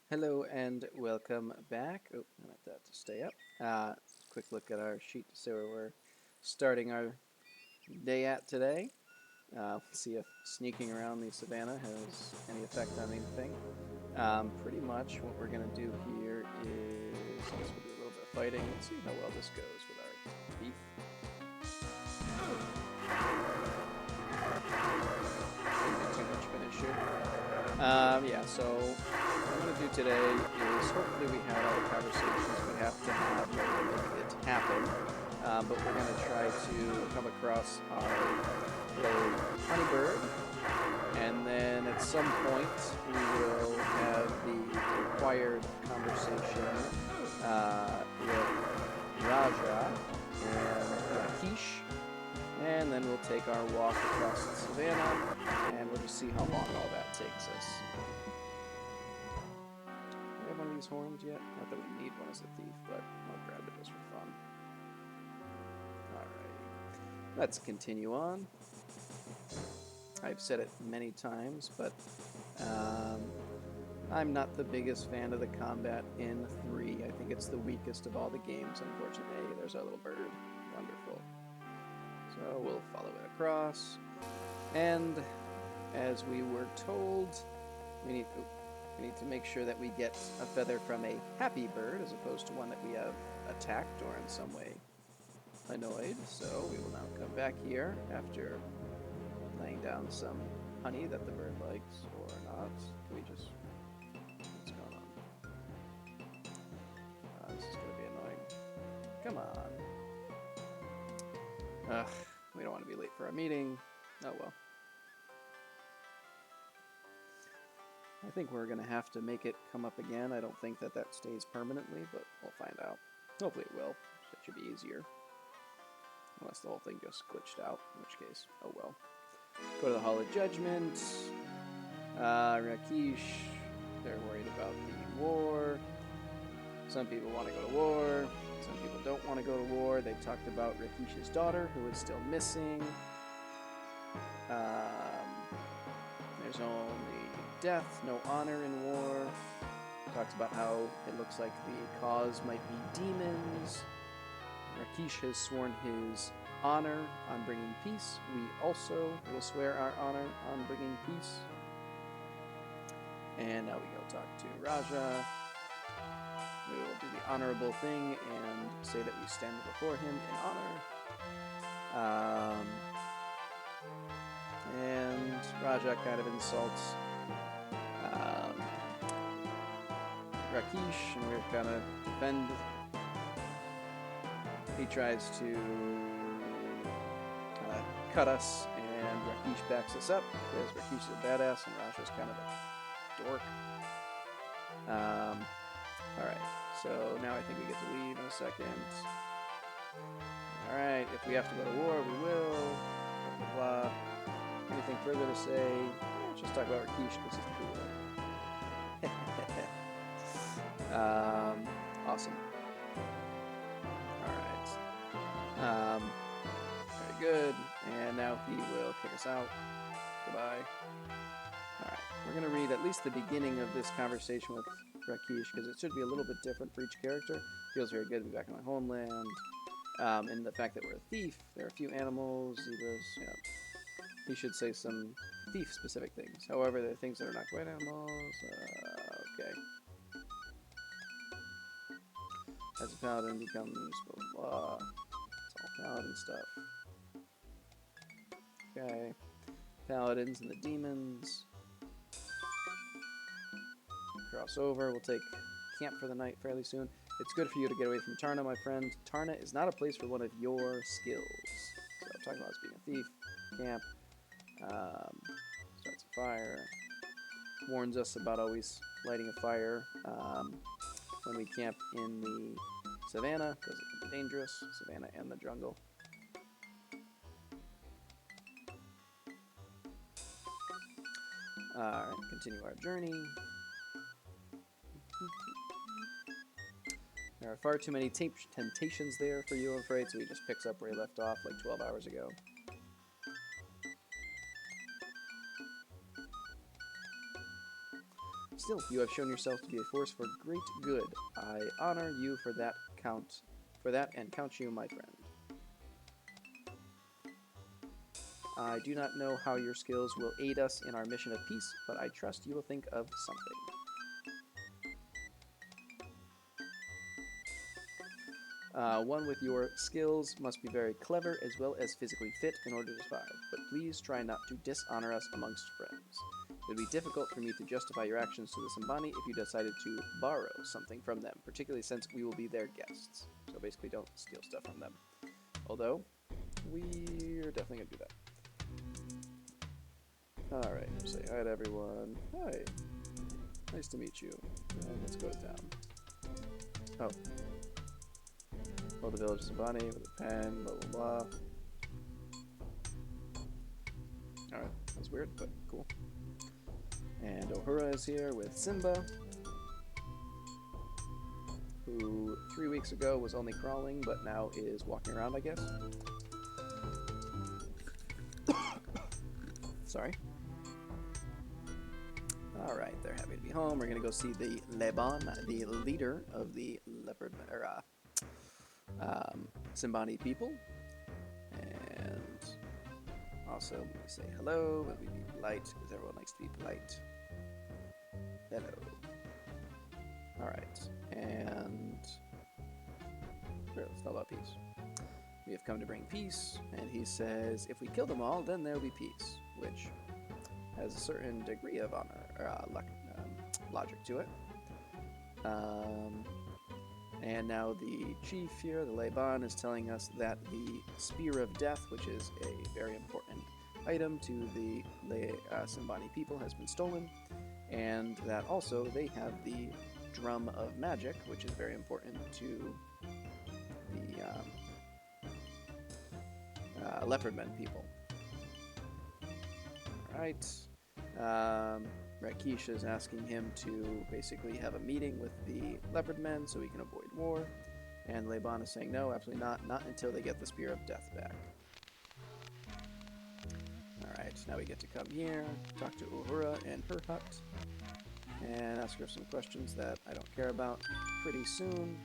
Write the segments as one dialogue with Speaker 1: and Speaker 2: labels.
Speaker 1: Hello and welcome back. Oh, I meant that to stay up. Quick look at our sheet to see where we're starting our day at today. See if sneaking around the savannah has any effect on anything. Pretty much what we're going to do here is, I guess we'll do a little bit of fighting. Let's see how well this goes with our thief. Shouldn't be too much finish here. Yeah, so what I'm going to do today is hopefully we have all the conversations we have to have to make it happen. But we're going to try to come across our little honeybird, and then at some point we will have the required conversation with Rajah and Rakeesh, and then we'll take our walk across the savannah, and we'll just see how long all that takes us. Do we have one of these horns yet? Not that we need one as a thief, but I'll grab it just for fun. Alrighty. Let's continue on. I've said it many times, but I'm not the biggest fan of the combat in 3. I think it's the weakest of all the games, unfortunately. Hey, there's our little bird. Wonderful. So we'll follow it across. And as we were told, we need to make sure that we get a feather from a happy bird as opposed to one that we have attacked or in some way annoyed. So we will now come back here after laying down some honey that the bird likes or not. Can we just... what's going on? This is going to be annoying. Come on. Ugh, we don't want to be late for our meeting. Oh well. I think we're going to have to make it come up again. I don't think that stays permanently, but we'll find out. Hopefully it will. It should be easier. Unless the whole thing just glitched out, in which case, oh well. Go to the Hall of Judgment. Rakeesh, they're worried about the war. Some people want to go to war. Some people don't want to go to war. They talked about Rakeesh's daughter, who is still missing. There's only death, no honor in war. Talks about how it looks like the cause might be demons. Rakeesh has sworn his honor on bringing peace. We also will swear our honor on bringing peace. And now we go talk to Rajah. We will do the honorable thing and say that we stand before him in honor. And Rajah kind of insults Rakeesh, and we're gonna defend. He tries to cut us, and Rakeesh backs us up because Rakeesh is a badass and Rajah's kind of a dork. Alright, so now I think we get to leave in a second. Alright, if we have to go to war, we will. Blah, blah, blah. Anything further to say? Let's just talk about Rakeesh because he's cool. Awesome. Alright. Very good. And now he will kick us out. Goodbye. Alright, we're going to read at least the beginning of this conversation with Rakeesh, because it should be a little bit different for each character. Feels very good to be back in my homeland. And the fact that we're a thief, there are a few animals, zebras, yeah. He should say some thief-specific things. However, there are things that are not quite animals. Okay. As a paladin becomes blah, blah, blah. It's all paladin stuff. Okay. Paladins and the demons. Cross over. We'll take camp for the night fairly soon. It's good for you to get away from Tarna, my friend. Tarna is not a place for one of your skills. So I'm talking about us being a thief. Camp. Starts a fire. Warns us about always lighting a fire when we camp in the savannah, because it can be dangerous. Savannah and the jungle. Alright, continue our journey. There are far too many temptations there for you, I'm afraid, so he just picks up where he left off like 12 hours ago. Still, you have shown yourself to be a force for great good. I honor you for that and count you my friend. I do not know how your skills will aid us in our mission of peace, but I trust you will think of something. One with your skills must be very clever as well as physically fit in order to survive, but please try not to dishonor us amongst friends. It would be difficult for me to justify your actions to the Simbani if you decided to borrow something from them, particularly since we will be their guests. So basically don't steal stuff from them. Although, we're definitely going to do that. Alright, say hi to everyone. Hi. Nice to meet you. Let's go to town. Oh. Oh, the village of Simbani with a pen, blah blah blah. Alright, that's weird, but cool. And Uhura is here with Simba, who 3 weeks ago was only crawling, but now is walking around, I guess. Sorry. Alright, they're happy to be home. We're gonna go see the Leban, the leader of the leopard, or Simbani people. And also, we say hello, but we be polite, because everyone likes to be polite. Hello. Alright, and sure, it's all about peace. We have come to bring peace, and he says, if we kill them all, then there will be peace, which has a certain degree of honor, or logic to it. And now the chief here, the Leban, is telling us that the Spear of Death, which is a very important item to the Simbani people, has been stolen, and that also they have the Drum of Magic, which is very important to the Leopardmen people. Alright. Rakeesh is asking him to basically have a meeting with the Leopardmen so he can avoid war. And Leban is saying, no, absolutely not. Not until they get the Spear of Death back. Alright, now we get to come here, talk to Uhura and her hut, and ask her some questions that I don't care about. Pretty soon,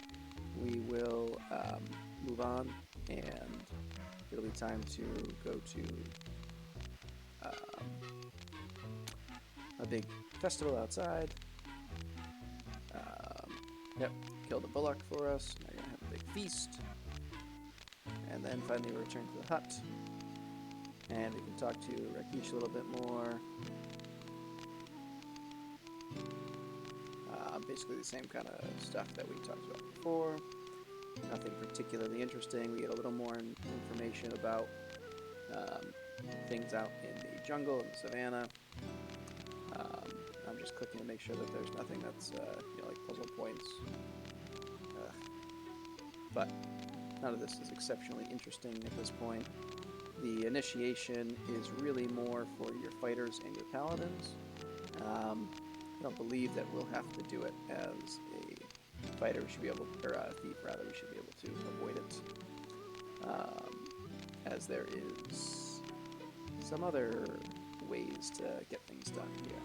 Speaker 1: we will move on, and it'll be time to go to a big festival outside. Yep, killed a bullock for us. Now we're gonna have a big feast. And then finally we'll return to the hut. And we can talk to Rakeesh a little bit more. Basically the same kind of stuff that we talked about before. Nothing particularly interesting. We get a little more information about things out in the jungle, in the savannah. I'm just clicking to make sure that there's nothing that's like puzzle points. But none of this is exceptionally interesting at this point. The initiation is really more for your fighters and your paladins. I don't believe that we'll have to do it as a fighter. We should be able, or a thief rather, we should be able to avoid it. As there is some other ways to get things done here.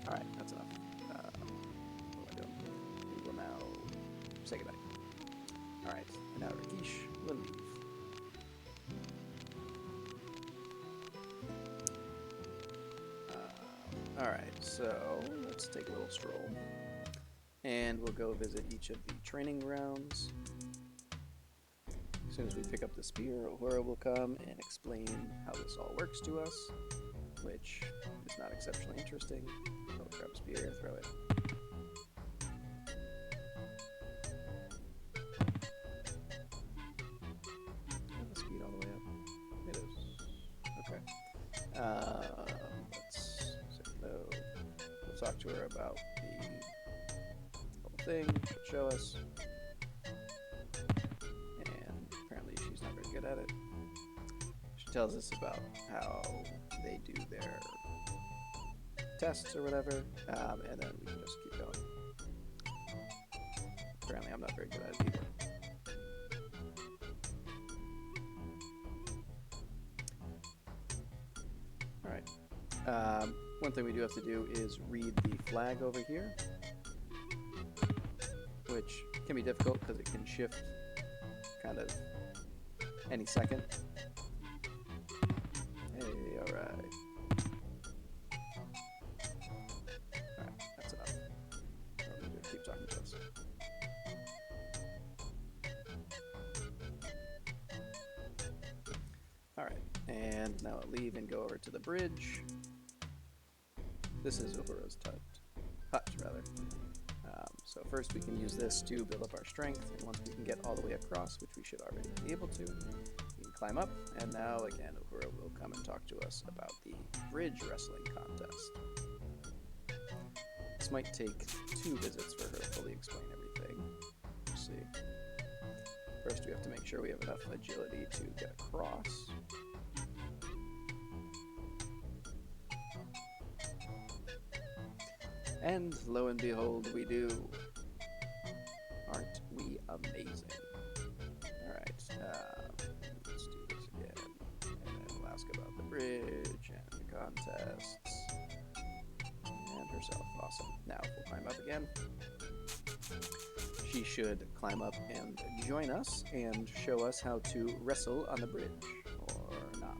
Speaker 1: Alright, that's enough. What am I doing? We will now say goodnight. Alright, and now Rakeesh will leave. Alright, so let's take a little stroll. And we'll go visit each of the training grounds. As soon as we pick up the spear, Uhura will come and explain how this all works to us, which is not exceptionally interesting. So grab a spear, throw it. Is the speed all the way up? It is. Okay. Let's say hello. We'll talk to her about the whole thing. She'll show us. She's not very good at it. She tells us about how they do their tests or whatever, and then we can just keep going. Apparently I'm not very good at it either. Alright. one thing we do have to do is read the flag over here, which can be difficult because it can shift kind of any second. Hey, alright. Alright, that's enough. Don't need to keep talking to us. Alright, and now I'll leave and go over to the bridge. This is Uhura's hut, rather. So first we can use this to build up our strength, and once we can get all the way across, which we should already be able to, we can climb up, and now again Uhura will come and talk to us about the bridge wrestling contest. This might take 2 visits for her to fully explain everything. We'll see. First we have to make sure we have enough agility to get across. And lo and behold, we do. Aren't we amazing? Alright, let's do this again. And then we'll ask about the bridge and the contests. And herself. Awesome. Now, if we'll climb up again. She should climb up and join us and show us how to wrestle on the bridge. Or not.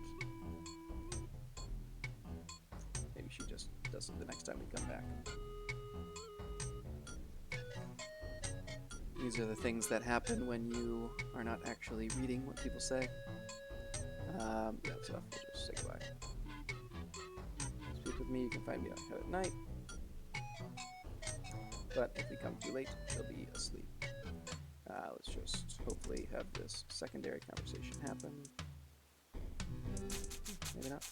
Speaker 1: Maybe she just does it the next time we come back. These are the things that happen when you are not actually reading what people say. Yeah, so we'll just say goodbye. Speak with me, you can find me on Cut at Night. But if we come too late, she'll be asleep. Let's just hopefully have this secondary conversation happen. Maybe not.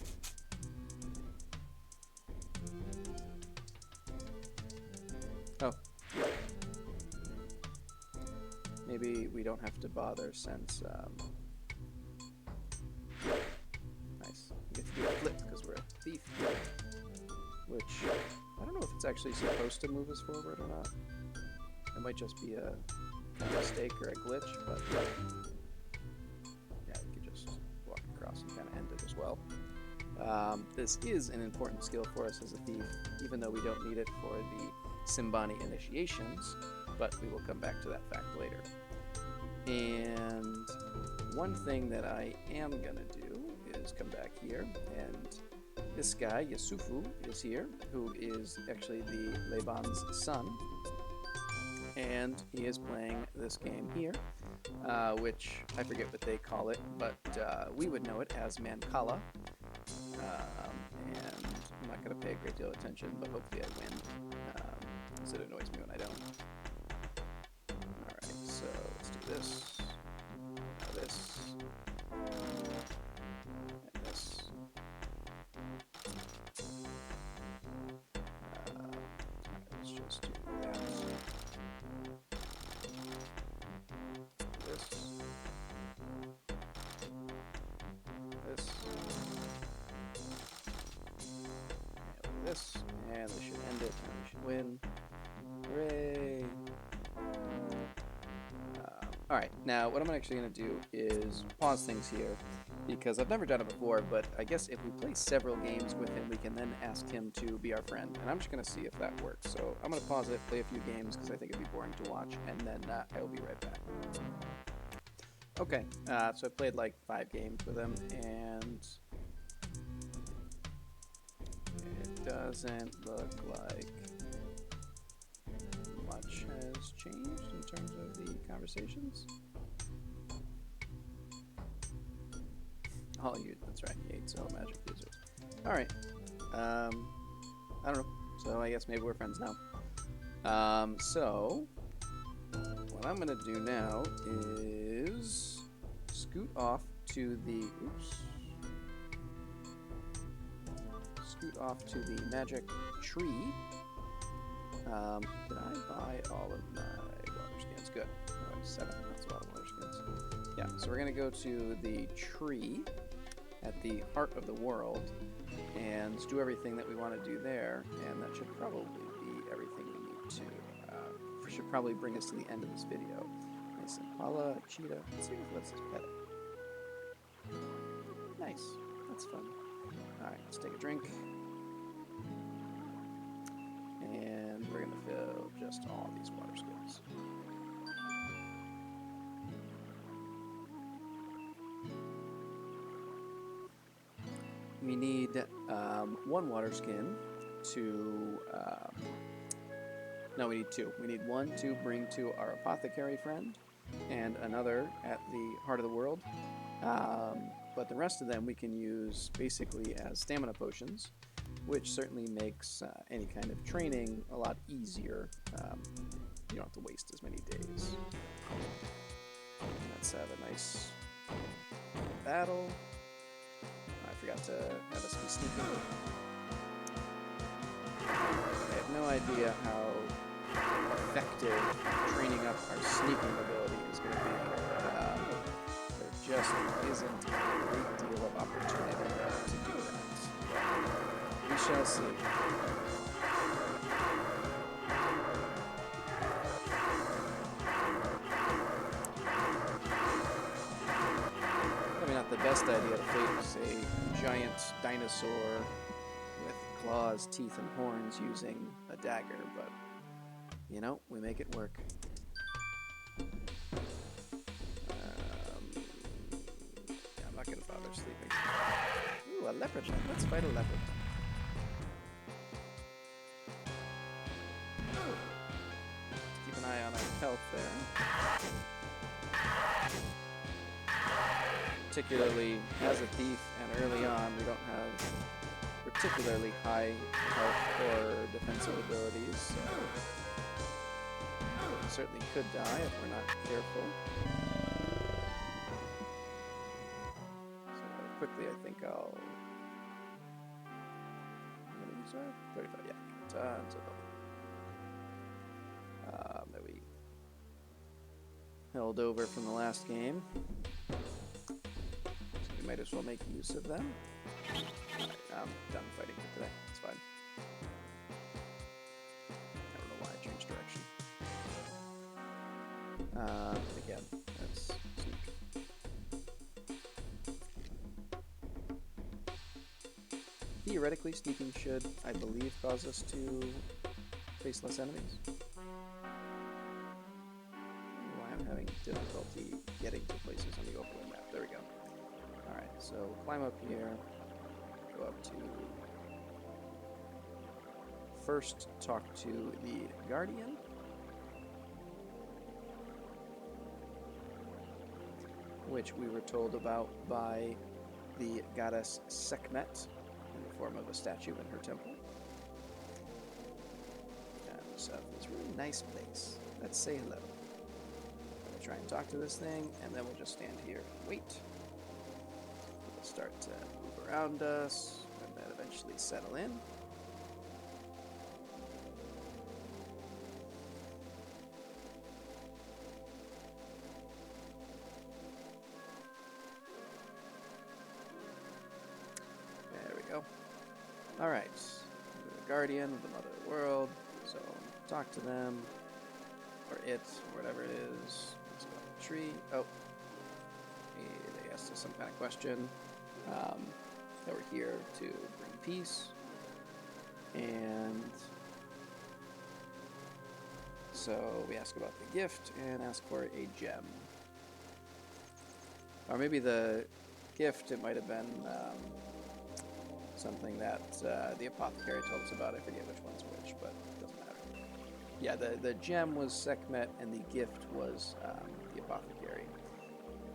Speaker 1: Oh. Maybe we don't have to bother since, nice. We get to do a flip because we're a thief. Which, I don't know if it's actually supposed to move us forward or not. It might just be a kind of mistake or a glitch, but yeah, we could just walk across and kind of end it as well. This is an important skill for us as a thief, even though we don't need it for the Simbani initiations, but we will come back to that fact later. And one thing that I am gonna do is come back here, and this guy, Yusufu, is here, who is actually the Laban's son, and he is playing this game here, which I forget what they call it, but we would know it as Mancala, and I'm not gonna pay a great deal of attention, but hopefully I win, because it annoys me when I don't. Alright, so let's do this, this, and this. Let's just do that. This. This. And this. And this should end it, and we should win. Hooray! Alright, now what I'm actually going to do is pause things here, because I've never done it before, but I guess if we play several games with him, we can then ask him to be our friend, and I'm just going to see if that works. So I'm going to pause it, play a few games, because I think it'd be boring to watch, and then I will be right back. Okay, so I played like 5 games with him, and it doesn't look like much has changed in terms of the conversations. Oh, that's right, you ate so magic users. Alright, I don't know, so I guess maybe we're friends now. So, what I'm gonna do now is scoot off to the, scoot off to the magic tree. Did I buy all of my water skins? Good. Oh, 7. That's a lot of water skins. Yeah, so we're going to go to the tree at the heart of the world and do everything that we want to do there, and that should probably be everything we need to. Should probably bring us to the end of this video. Nice Impala, cheetah. Let's see if let's pet it. Nice. That's fun. Alright, let's take a drink. and we're going to fill just all these water skins. We need one water skin to... no, we need two. We need one to bring to our apothecary friend, and another at the heart of the world. But the rest of them we can use basically as stamina potions, which certainly makes any kind of training a lot easier. You don't have to waste as many days. Let's have a nice battle. I forgot to have us be sneaking. I have no idea how effective training up our sneaking ability is going to be. There just isn't a great deal of opportunity to do that. We shall see. Probably not the best idea to face a giant dinosaur with claws, teeth, and horns using a dagger, but you know, we make it work. Yeah, I'm not gonna bother sleeping. Ooh, a leopard. Let's fight a leopard. Keep an eye on our health there. Particularly as a thief and early on, we don't have particularly high health or defensive abilities, so we certainly could die if we're not careful. So quickly, I think I'll... How many these are? 35, yeah. Tons of them. That we held over from the last game. So we might as well make use of them. I'm done fighting for today. It's fine. I don't know why I changed direction. Again, let's sneak. Theoretically, sneaking should, I believe, cause us to face less enemies. Why I'm having difficulty getting to places on the overlay map. There we go. Alright, so climb up here. Go up to... First, talk to the Guardian. Which we were told about by the goddess Sekhmet in the form of a statue in her temple. And so it's a really nice place. Let's say hello. We'll try and talk to this thing, and then we'll just stand here and wait. It'll start to move around us, and then eventually settle in. Alright, the Guardian of the Mother of the World, so talk to them, or it, or whatever it is. Let's go up the tree. Oh, they asked us some kind of question. That we're here to bring peace, and so we ask about the gift and ask for a gem. Or maybe the gift, it might have been... something that the apothecary told us about. I forget which one's which, but it doesn't matter. Yeah, the gem was Sekhmet, and the gift was the apothecary,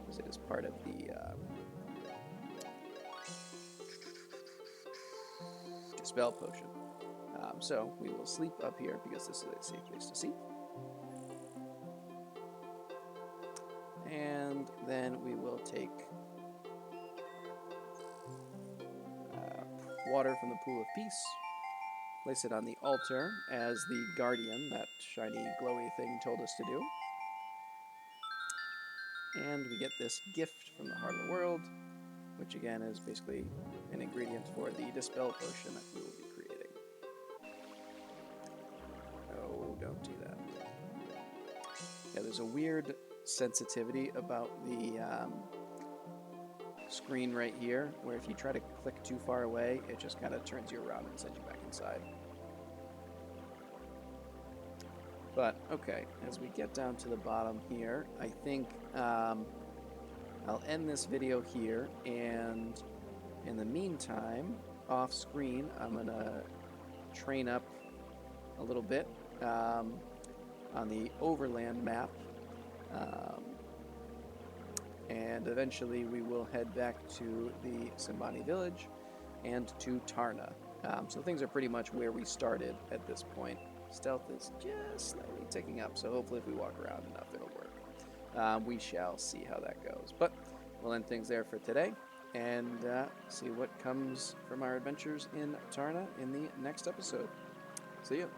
Speaker 1: because it is part of the spell potion. So we will sleep up here because this is a safe place to sleep. And then we will take water from the pool of peace, place it on the altar as the guardian, that shiny glowy thing, told us to do. And we get this gift from the heart of the world, which again is basically an ingredient for the dispel potion that we will be creating. Oh, don't do that. Yeah, there's a weird sensitivity about the screen right here, where if you try to click too far away, it just kind of turns you around and sends you back inside. But, okay, as we get down to the bottom here, I think I'll end this video here, and in the meantime, off screen, I'm going to train up a little bit on the overland map, and eventually we will head back to the Simbani village and to Tarna. So things are pretty much where we started at this point. Stealth is just slightly ticking up, so hopefully if we walk around enough, it'll work. We shall see how that goes. But we'll end things there for today, and see what comes from our adventures in Tarna in the next episode. See you.